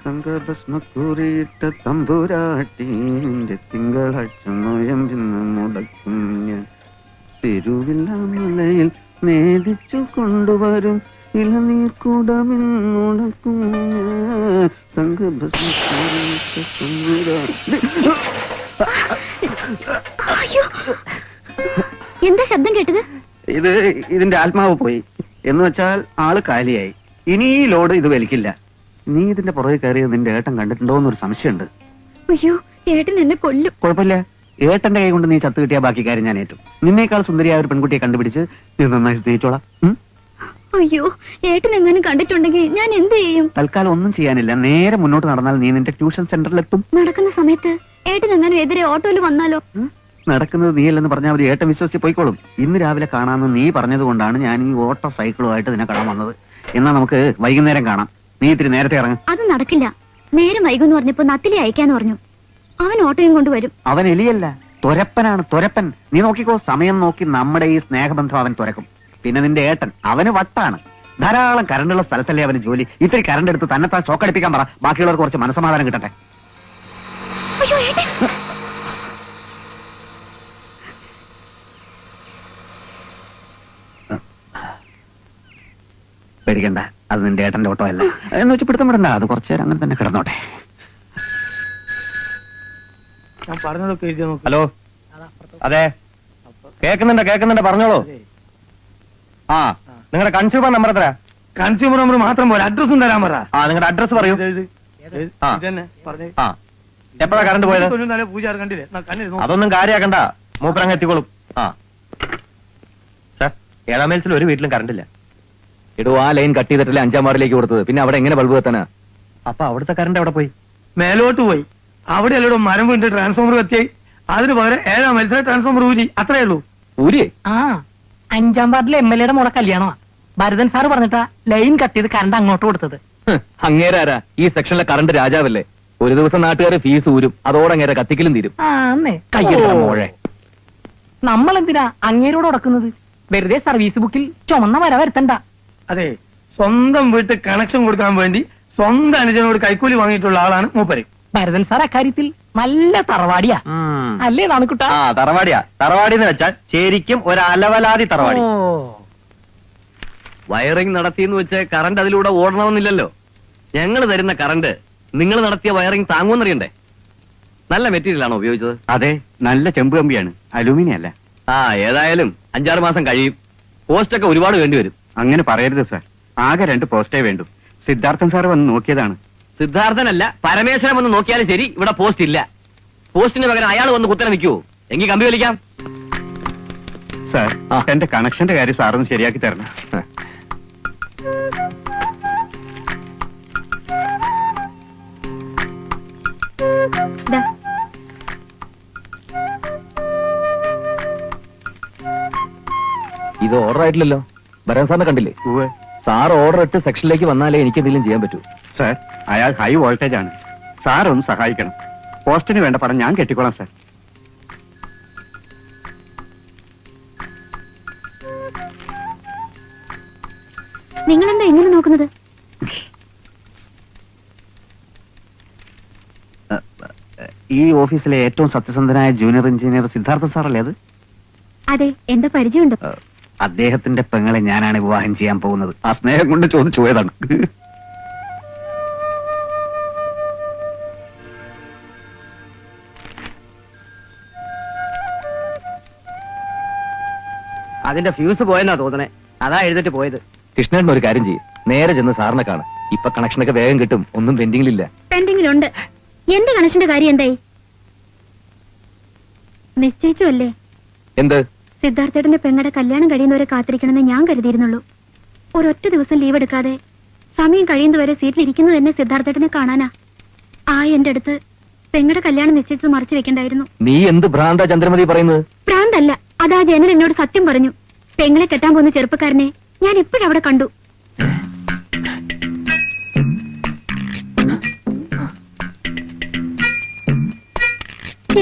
തങ്കഭസ്മക്കൂറിയിട്ട തമ്പുരാട്ടി നിന്റെ തിങ്കളാഴ്ച നോയമ്പിന്ന് മുടക്കും ഞാൻ. തിരുവില്ലാമലയിൽ നേദിച്ചു കൊണ്ടുവരും ഇളനീർക്കൂടമെന്നുടക്കും ഞാൻ. തങ്കഭസ്മക്കൂറിയിട്ട തമ്പുരാട്ടി. എന്താ ശബ്ദം കേട്ടത്? ഇതിന്റെ ആത്മാവ് പോയി എന്ന് വെച്ചാൽ ആള് കാലിയായി. ഇനി ഈ ലോഡ് ഇത് വലിക്കില്ല. നീ ഇതിന്റെ പുറകെ കയറിയത് നിന്റെ ഏട്ടൻ കണ്ടിട്ടുണ്ടോ എന്നൊരു സംശയമുണ്ട്. അയ്യോ, ഏട്ടൻ എന്നെ കൊല്ലും. കുഴപ്പമില്ല, ഏട്ടന്റെ കൈ കൊണ്ട് നീ ചത്തു കിട്ടിയ ബാക്കി കാര്യം ഞാൻ ഏറ്റു. നിന്നേക്കാൾ സുന്ദരിയായ ഒരു പെൺകുട്ടിയെ കണ്ടുപിടിച്ച് നീ നന്നായി സ്നേഹിച്ചോളാം. അയ്യോ, ഏട്ടൻ എങ്ങനെ കണ്ടിട്ടുണ്ടെങ്കിൽ ഞാൻ എന്ത് ചെയ്യും? തൽക്കാലം ഒന്നും ചെയ്യാനില്ല. നേരെ മുന്നോട്ട് നടന്നാൽ നീ നിന്റെ ട്യൂഷൻ സെന്ററിലെത്തും. നടക്കുന്ന സമയത്ത് ഏട്ടൻ എങ്ങനെ എതിരെ ഓട്ടോയിൽ വന്നാലോ? നടക്കുന്നത് നീയല്ലെന്ന് പറഞ്ഞാൽ അവർ ഏട്ടൻ വിശ്വസിച്ച് പോയിക്കോളും. ഇന്ന് രാവിലെ കാണാമെന്ന് നീ പറഞ്ഞത് കൊണ്ടാണ് ഞാൻ ഈ ഓട്ടോ സൈക്കിളുമായിട്ട് നിന്നെ കാണാൻ വന്നത്. എന്നാ നമുക്ക് വൈകുന്നേരം കാണാം. നീ ഇത്തിരി നേരത്തെ ഇറങ്ങും. അത് നടക്കില്ല. നേരം വൈകുന്ന് പറഞ്ഞപ്പോ നത്തിലി അയക്കാന്ന് പറഞ്ഞു. അവൻ ഓട്ടോയും കൊണ്ടുവരും. അവൻ എലിയല്ല, തുരപ്പനാണ്, തുരപ്പൻ. നീ നോക്കിക്കോ, സമയം നോക്കി നമ്മുടെ ഈ സ്നേഹബന്ധം അവൻ തുരക്കും. പിന്നെ നിന്റെ ഏട്ടൻ, അവന് വട്ടാണ്. ധാരാളം കറണ്ടുള്ള സ്ഥലത്തല്ലേ അവന് ജോലി. ഇത്തിരി കറണ്ട് എടുത്ത് തന്നെത്താൻ ഷോക്കടിപ്പിക്കാൻ പറ. ബാക്കിയുള്ളവർക്ക് കുറച്ച് മനസ്സമാധാനം കിട്ടട്ടെ. പേടിക്കണ്ട, അത് നിന്റെ ഏട്ടന്റെ ഓട്ടോ അല്ല എന്ന് വെച്ച് പിടുത്തം വിടണ്ട. അത് കുറച്ചു നേരം അങ്ങനെ തന്നെ കിടന്നോട്ടെ. ഹലോ, അതെ, കേക്കുന്നുണ്ട്, പറഞ്ഞോളൂ. ആ, നിങ്ങളുടെ കൺസ്യൂമർ നമ്പർ എത്ര? കൺസ്യൂമർ നമ്പർ മാത്രം പോലെ അഡ്രസ്സും തരാൻ പറ. ആ, നിങ്ങളുടെ അഡ്രസ് പറയൂ. എപ്പോഴാ കറണ്ട് പോയത്? അതൊന്നും കാര്യാക്കണ്ട, മൂപ്പരങ്ങ് എത്തിക്കോളും. ആ സാർ, 7 മൈൽസിൽ ഒരു വീട്ടിലും കറണ്ടില്ല. ഇടൂ, ആ ലൈൻ കട്ട് ചെയ്തിട്ടല്ലേ 5-ാം വാർഡിലേക്ക് കൊടുത്തത്. പിന്നെ അവിടെ എങ്ങനെ ബൾബ് എത്താനാ? അപ്പൊ അവിടുത്തെ കറണ്ട് എവിടെ പോയി? മേലോട്ട് പോയി. അവിടെ അല്ലടോ മരം വീണ്ട് ട്രാൻസ്ഫോമർ എത്തിയായി. അതിന് പകരം 7-ാം മൈൽസിലെ ട്രാൻസ്ഫോമർ ഊരി. അത്രേ ഉള്ളൂ. ഊരി? ആ, 5-ാം വാർഡിലെ MLA മോളെ കല്യാണമാ. ഭരതൻ സാറ് പറഞ്ഞിട്ടാ ലൈൻ കട്ട് ചെയ്ത് കറണ്ട് അങ്ങോട്ട് കൊടുത്തത്. അങ്ങേരാരാ? ഈ സെക്ഷനിലെ കറണ്ട് രാജാവല്ലേ. ഒരു ദിവസം നാട്ടുകാരെ ഫീസ് ഊരും, അതോടങ്ങേരെ കത്തിക്കലും തീരും. കയ്യെടുക്കണം മോഴെ. നമ്മളെന്തിനാ അങ്ങേരോട് ഉടക്കുന്നത്? വെറുതെ സർവീസ് ബുക്കിൽ ചുമന്ന വര വരുത്തണ്ട. അതെ, സ്വന്തം വീട്ടിൽ കണക്ഷൻ കൊടുക്കാൻ വേണ്ടി സ്വന്തം അനുജനോട് കൈക്കൂലി വാങ്ങിയിട്ടുള്ള ആളാണ് മൂപ്പര്. ഭരതൻ സാർ അക്കാര്യത്തിൽ നല്ല തറവാടിയാ അല്ലേ നാണുക്കുട്ടാ? ആ, തറവാടിയാ. തറവാടി എന്ന് വെച്ചാൽ ശരിക്കും ഒരു അലവലാതി തറവാടി. വയറിംഗ് നടത്തിയെന്ന് വെച്ച് കറണ്ട് അതിലൂടെ ഓടണമെന്നില്ലല്ലോ. ഞങ്ങൾ തരുന്ന കറണ്ട് നിങ്ങൾ നടത്തിയ വയറിംഗ് താങ്ങുമെന്നറിയണ്ടേ? നല്ല മെറ്റീരിയൽ ആണോ ഉപയോഗിച്ചത്? അതെ, നല്ല ചെമ്പ് കമ്പിയാണ്, അലൂമിനിയം അല്ല. ആ, ഏതായാലും 5-6 മാസം കഴിയും. പോസ്റ്റൊക്കെ ഒരുപാട് വേണ്ടി വരും. അങ്ങനെ പറയരുത് സാർ, ആകെ 2 പോസ്റ്റേ വേണ്ടു. സിദ്ധാർത്ഥൻ സാർ വന്ന് നോക്കിയതാണ്. സിദ്ധാർത്ഥനല്ല, പരമേശ്വരൻ വന്ന് നോക്കിയാലും ശരി, ഇവിടെ പോസ്റ്റ് ഇല്ല. പോസ്റ്റിന് പകരം അയാൾ വന്ന് കുത്തനെ നിൽക്കുവോ? എങ്കിൽ കമ്പി വലിക്കാം. സാർ, എന്റെ കണക്ഷന്റെ കാര്യം സാറൊന്ന് ശരിയാക്കി തരണം. ഇത് ഓർഡർ ആയിട്ടില്ലല്ലോ. ഭരൻ സാറിനെ കണ്ടില്ലേ? സാർ ഓർഡർ ഇട്ട് സെക്ഷനിലേക്ക് വന്നാലേ എനിക്ക് എന്തെങ്കിലും ചെയ്യാൻ പറ്റൂ. സാർ, അയാൾ ഹൈ വോൾട്ടേജ് ആണ്. സാർ ഒന്ന് സഹായിക്കണം. പോസ്റ്റിന് വേണ്ട പണം ഞാൻ കെട്ടിക്കോളാം സാർ. നിങ്ങളെന്താ ഇങ്ങനെ നോക്കുന്നത്? ഈ ഓഫീസിലെ ഏറ്റവും സത്യസന്ധനായ ജൂനിയർ എഞ്ചിനീയർ സിദ്ധാർത്ഥ സാറല്ലേ അത്? അതെ, എന്താ പരിചയമുണ്ടോ? അദ്ദേഹത്തിന്റെ പെങ്ങളെ ഞാനാണ് വിവാഹം ചെയ്യാൻ പോകുന്നത്. ആ സ്നേഹം കൊണ്ട് ചോദിച്ചു പോയതാണ്. അതിന്റെ ഫ്യൂസ് പോയെന്നാ തോന്നണേ. അതാ എഴുതിട്ട് പോയത്. കൃഷ്ണേട്ടൻ ഒരു കാര്യം ചെയ്യും, നേരെ ചെന്ന് സാറിനെ കാണും. ഇപ്പൊ കണക്ഷനൊക്കെ വേഗം കിട്ടും, ഒന്നും പെൻഡിങ്ങിലില്ല. പെൻഡിങ്ങിലുണ്ട്. എന്റെ കണക്ഷന്റെ കാര്യം എന്തായി? നിശ്ചയിച്ചു അല്ലേ? എന്ത്? സിദ്ധാർത്ഥേട്ടന്റെ പെങ്ങളുടെ കല്യാണം കഴിയുന്നവരെ കാത്തിരിക്കണമെന്ന് ഞാൻ കരുതിയിരുന്നുള്ളൂ. ഒരൊറ്റ ദിവസം ലീവ് എടുക്കാതെ സമയം കഴിയുന്നവരെ സീറ്റിലിരിക്കുന്നത് തന്നെ സിദ്ധാർത്ഥേട്ടനെ കാണാനാ. എന്റെ അടുത്ത് പെങ്ങളുടെ കല്യാണം നിശ്ചയിച്ചത് മറച്ചു വെക്കണ്ടായിരുന്നു. നീ എന്ത് ഭ്രാന്താ ചന്ദ്രമതി പറയുന്നത്? ഭ്രാന്തല്ല, അതാ ജനൽ എന്നോട് സത്യം പറഞ്ഞു. പെങ്ങളെ കെട്ടാൻ പോകുന്ന ചെറുപ്പക്കാരനെ ഞാൻ ഇപ്പോഴവിടെ കണ്ടു.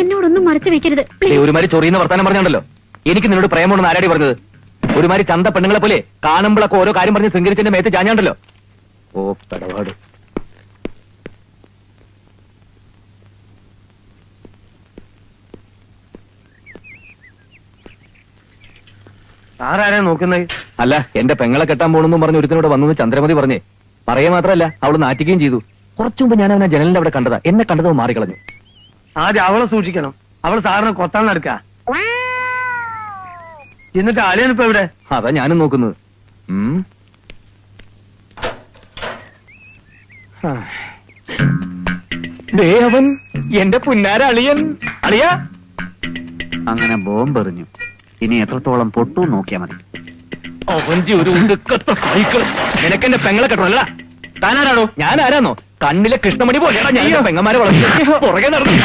എന്നോടൊന്നും മറച്ചു വെക്കരുത്. ഒരുമാതിരി ചൊറിയുന്ന വർത്താനം പറഞ്ഞുണ്ടല്ലോ. എനിക്ക് നിന്നോട് പ്രേമമുണ്ടെന്ന് ആരാടി പറഞ്ഞത്? ഒരുമാതിരി ചന്ത പെണ്ണുങ്ങളെ പോലെ കാണുമ്പോഴൊക്കെ ഓരോ കാര്യം പറഞ്ഞ് ശൃംഗരിച്ചെന്റെ മേത്ത് ചാഞ്ഞാണ്ടല്ലോ. ഓ പെടപാട്. സാറാരെ നോക്കുന്നത്? അല്ല, എന്റെ പെങ്ങളെ കെട്ടാൻ പോണെന്നും പറഞ്ഞ് ഒരുത്തിനോട് വന്നു ചന്ദ്രമതി പറഞ്ഞേ. പറയേ മാത്രമല്ല, അവള് നാറ്റിക്കുകയും ചെയ്തു. കുറച്ചു മുമ്പ് ഞാൻ അവനെ ജനലിന്റെ അവിടെ കണ്ടതാ. എന്നെ കണ്ടതോ മാറിക്കളഞ്ഞു. ആദ്യം അവളെ സൂക്ഷിക്കണം. അവള് സാറിനെ കൊത്താൻ നടക്ക. എന്നിട്ട് അളിയനിപ്പോ എവിടെ? അതാ ഞാനും നോക്കുന്നത്. ദേ അവൻ, എന്റെ പുന്നാര അളിയൻ. അളിയ അങ്ങനെ ബോംബെറിഞ്ഞു. ഇനി എത്രത്തോളം പൊട്ടു നോക്കിയാ മതി. അവഞ്ചി ഒരു ഉടുക്കത്തെ സൈക്കിൾ. നിനക്കെന്റെ പെങ്ങളെ കെട്ടണല്ല. താനാരാണോ? ഞാൻ ആരാന്നോ? കണ്ണിലെ കൃഷ്ണമണി പോലെയാണ് ഞാൻ പെങ്ങന്മാരെ വളർത്തി പുറകെ നടന്നു.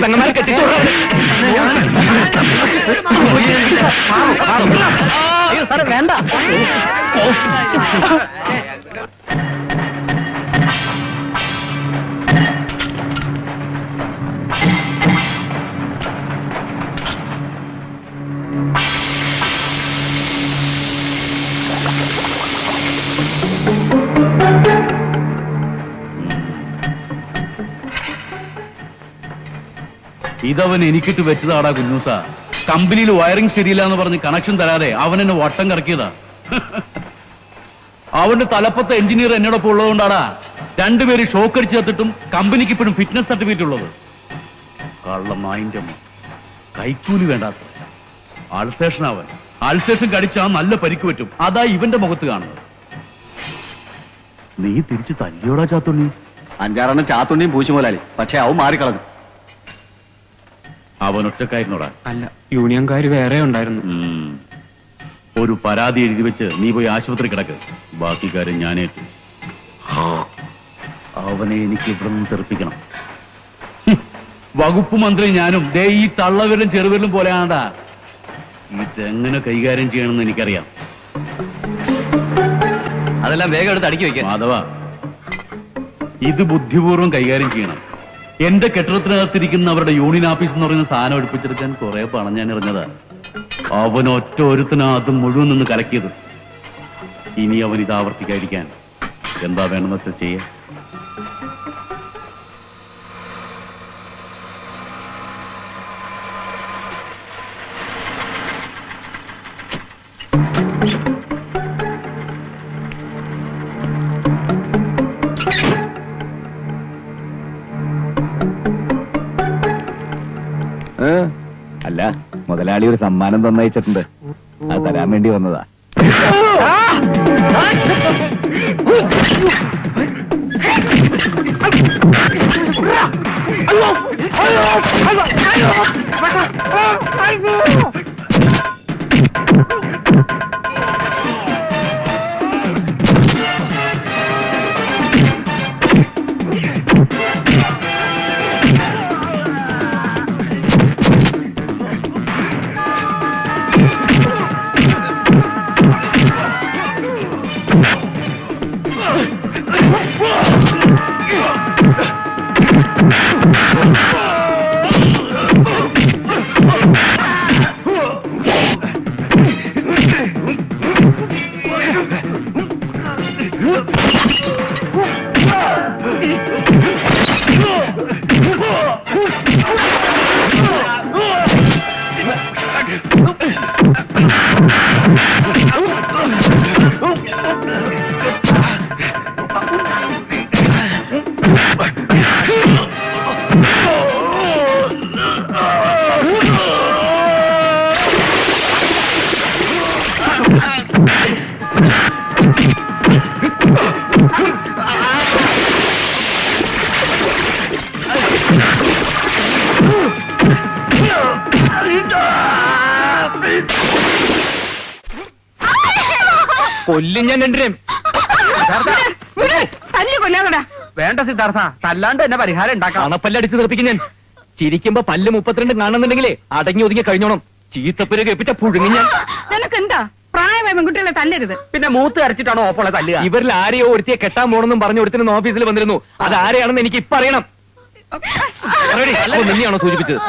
പെങ്ങന്മാരെ കെട്ടിച്ചു വേണ്ട. ഇതവൻ എനിക്കിട്ട് വെച്ചതാടാ കുഞ്ഞൂസ. കമ്പനിയിൽ വയറിംഗ് ശരിയില്ല എന്ന് പറഞ്ഞ് കണക്ഷൻ തരാതെ അവൻ എന്നെ വട്ടം കറക്കിയതാ. അവന്റെ തലപ്പത്തെ എഞ്ചിനീയർ എന്നോടൊപ്പം ഉള്ളതുകൊണ്ടാടാ രണ്ടുപേര് ഷോക്ക് അടിച്ചു തത്തിട്ടും കമ്പനിക്ക് ഇപ്പോഴും ഫിറ്റ്നസ് സർട്ടിഫിക്കറ്റ് ഉള്ളത്. കള്ളം നായിന്റെ കൈക്കൂലി വേണ്ടാത്ത ആൾസ്റ്റേഷൻ. അവൻ ആൾസ്റ്റേഷൻ കടിച്ചാൽ നല്ല പരിക്ക് പറ്റും. അതാ ഇവന്റെ മുഖത്ത് കാണുന്നത്. നീ തിരിച്ച് തല്ലിയോടാ ചാത്തുണ്ണി? 5-6 ചാത്തുണ്ണിയും പൂച്ചു മുതലാളി. പക്ഷെ അവൻ മാറിക്കളഞ്ഞു. അവൻ ഒറ്റക്കായിരുന്നോടാ? അല്ല, യൂണിയൻകാര് വേറെ ഉണ്ടായിരുന്നു. ഒരു പരാതി എഴുതി വെച്ച് നീ പോയി ആശുപത്രി കിടക്ക്. ബാക്കി കാര്യം ഞാനേറ്റു. അവനെ എനിക്ക് ഇവിടെ നിന്ന് തെറിപ്പിക്കണം. വകുപ്പ് മന്ത്രി ഞാനും ദേ ഈ തള്ളവരും ചെറുവരും പോലെയാണ്ടാ. ഇതെങ്ങനെ കൈകാര്യം ചെയ്യണമെന്ന് എനിക്കറിയാം. അതെല്ലാം വേഗം എടുത്ത് അടുക്കി വെക്കാം. മാധവ, ഇത് ബുദ്ധിപൂർവ്വം കൈകാര്യം ചെയ്യണം. എന്റെ കെട്ടിടത്തിനകത്തിരിക്കുന്ന അവരുടെ യൂണിയൻ ഓഫീസ് എന്ന് പറയുന്ന സാധനം എടുപ്പിച്ചെടുക്കാൻ കുറെ പണം ഞാൻ എറിഞ്ഞതാ. അവൻ ഒറ്റ ഒരുത്തനാ അത് മുഴുവൻ നിന്ന് കലക്കിയത്. ഇനി അവൻ ഇത് ആവർത്തിക്കാതിരിക്കാൻ എന്താ വേണമെന്ന് വെച്ചാൽ ചെയ്യാം. അല്ല, മുതലാളി ഒരു സമ്മാനം തന്നയച്ചിട്ടുണ്ട്. അത് തരാൻ വേണ്ടി വന്നതാ. കൊല്ലും ഞാൻ രണ്ടിനും. വേണ്ട സിദ്ധാർത്ഥ, തല്ലാണ്ട് എന്നെ പരിഹാരം ഉണ്ടാക്കാം. അണപ്പല്ലടിച്ച് തെറിപ്പിക്കും ഞാൻ. ചിരിക്കുമ്പോ പല്ല് 32 കാണുന്നുണ്ടെങ്കിലേ അടങ്ങി ഒതുങ്ങി കഴിഞ്ഞോണം. ചീത്തപ്പുര കേപ്പിച്ച പുഴുങ്ങി ഞാൻ. നിനക്കെന്താ പ്രായമായ പെൺകുട്ടികളെ തല്ലരുത്. പിന്നെ മൂത്ത് അരച്ചിട്ടാണോ ഓപ്പോളെ തല്ലുക? ഇവരിൽ ആരെയോ ഒരുത്തിയെ കെട്ടാൻ പോണെന്നും പറഞ്ഞ് ഒരുത്തിന് ഓഫീസിൽ വന്നിരുന്നു. അത് ആരെയാണെന്ന് എനിക്ക് ഇപ്പൊ അറിയണം. നിന്നെയാണോ സൂചിപ്പിച്ചത്?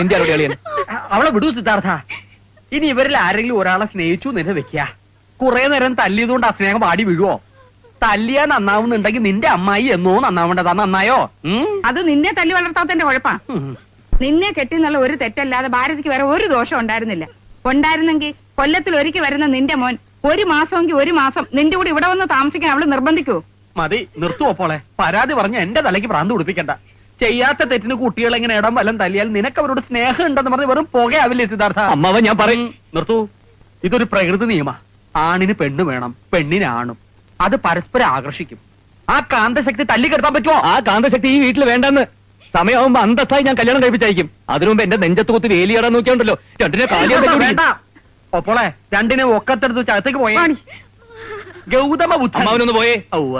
നിന്റെ ആരോടെ അളിയൻ? അവളെ വിടൂ സിദ്ധാർത്ഥ. ഇനി ഇവരിൽ ആരെങ്കിലും ഒരാളെ സ്നേഹിച്ചു നിന്നെ വെക്കുക. കുറെ നേരം തല്ലിയതുകൊണ്ട് ആ സ്നേഹം ആടി വീഴുവോ? തല്ലിയാ നന്നാവുന്നുണ്ടെങ്കിൽ നിന്റെ അമ്മായി എന്നോ നന്നാവേണ്ടതാ. നന്നായോ? അത് നിന്നെ തല്ലി വളർത്താത്തന്റെ കുഴപ്പാ. നിന്നെ കെട്ടിന്നുള്ള ഒരു തെറ്റല്ലാതെ ഭാരതിക്ക് വേറെ ഒരു ദോഷം ഉണ്ടായിരുന്നില്ല. ഉണ്ടായിരുന്നെങ്കിൽ കൊല്ലത്തിൽ ഒരിക്കൽ വരുന്ന നിന്റെ മോൻ ഒരു മാസമെങ്കിൽ ഒരു മാസം നിന്റെ കൂടെ ഇവിടെ വന്ന് താമസിക്കാൻ അവള് നിർബന്ധിക്കൂ. മതി, നിർത്തുവോ പോളെ. പരാതി പറഞ്ഞ എന്റെ തലയ്ക്ക് ഭ്രാന്ത് പിടിപ്പിക്കണ്ട. ചെയ്യാത്ത തെറ്റിന് കുട്ടികൾ എങ്ങനെ ഇടം വല്ലം തല്ലിയാൽ നിനക്ക് അവരോട് സ്നേഹം ഉണ്ടെന്ന് പറഞ്ഞ് വെറും പുകയാവില്ലേ സിദ്ധാർത്ഥ? അമ്മാവ ഞാൻ പറയും. നിർത്തൂ. ഇതൊരു പ്രകൃതി നിയമ. ആണിന് പെണ്ണ് വേണം, പെണ്ണിന് ആണും. അത് പരസ്പരം ആകർഷിക്കും. ആ കാന്തശക്തി തല്ലിക്കെടുത്താൻ പറ്റുമോ? ആ കാന്തശക്തി ഈ വീട്ടിൽ വേണ്ടെന്ന്. സമയമാകുമ്പോ അന്തസ്സായി ഞാൻ കല്യാണം കഴിപ്പിച്ചയക്കും. അതിനു മുമ്പ് എന്റെ നെഞ്ചത്ത് കുത്തി വേലിയിടാൻ നോക്കിയുണ്ടല്ലോ. രണ്ടിനെ വേണ്ട. ഒപ്പോളെ രണ്ടിനെ ഒക്കത്തെടുത്ത് ചകത്തേക്ക് പോയേ. ഗൗതമ ബുദ്ധ അമ്മാവനൊന്ന് പോയേ. ഔവ്വ.